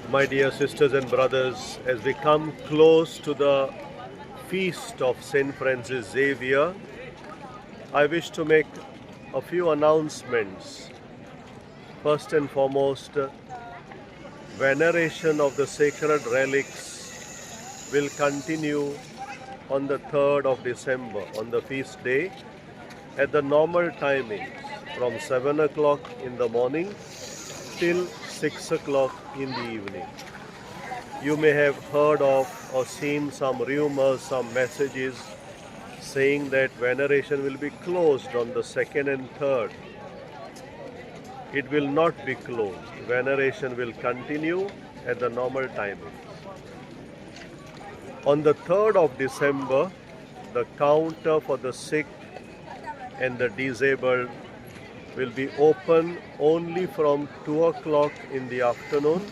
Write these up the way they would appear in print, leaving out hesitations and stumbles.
My dear sisters and brothers, as we come close to the feast of Saint Francis Xavier, I wish to make a few announcements. First and foremost, veneration of the sacred relics will continue on the 3rd of December, on the feast day, at the normal timings from 7 o'clock in the morning till 6 o'clock in the evening. You may have heard of or seen some rumors, some messages saying that veneration will be closed on the 2nd and 3rd. It will not be closed. Veneration will continue at the normal timings. On the 3rd of December, the counter for the sick and the disabled will be open only from 2 o'clock in the afternoon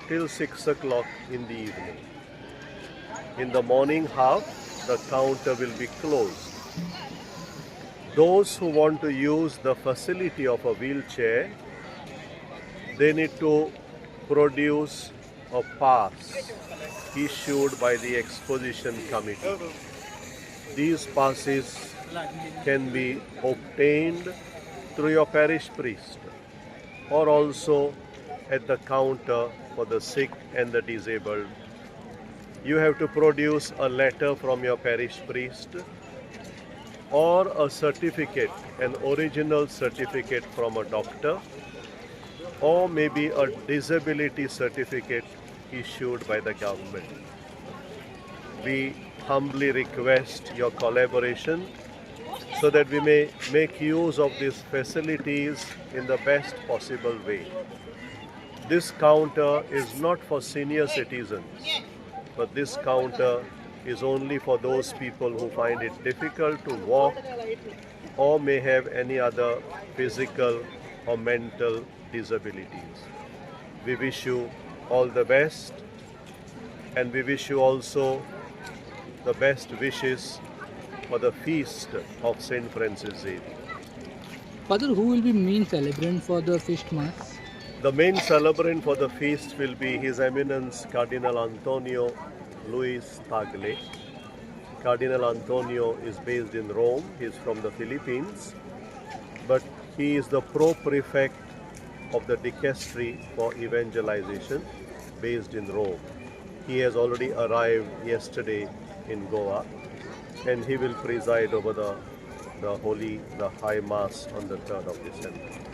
till 6 o'clock in the evening. In the morning half, the counter will be closed. Those who want to use the facility of a wheelchair, they need to produce a pass issued by the exposition committee. These passes can be obtained through your parish priest or also at the counter for the sick and the disabled. You have to produce a letter from your parish priest or a certificate, an original certificate from a doctor, or maybe a disability certificate issued by the government. We humbly request your collaboration so that we may make use of these facilities in the best possible way. This counter is not for senior citizens, but this counter is only for those people who find it difficult to walk or may have any other physical or mental disabilities. We wish you all the best, and we wish you also the best wishes for the feast of Saint Francis Xavier. Father, who will be main celebrant for the feast mass? The main celebrant for the feast will be His Eminence Cardinal Antonio Luis Tagle. Cardinal Antonio is based in Rome. He is from the Philippines, but he is the pro-prefect of the Dicastery for Evangelization based in Rome. He has already arrived yesterday in Goa, and he will preside over the High Mass on the 3rd of December.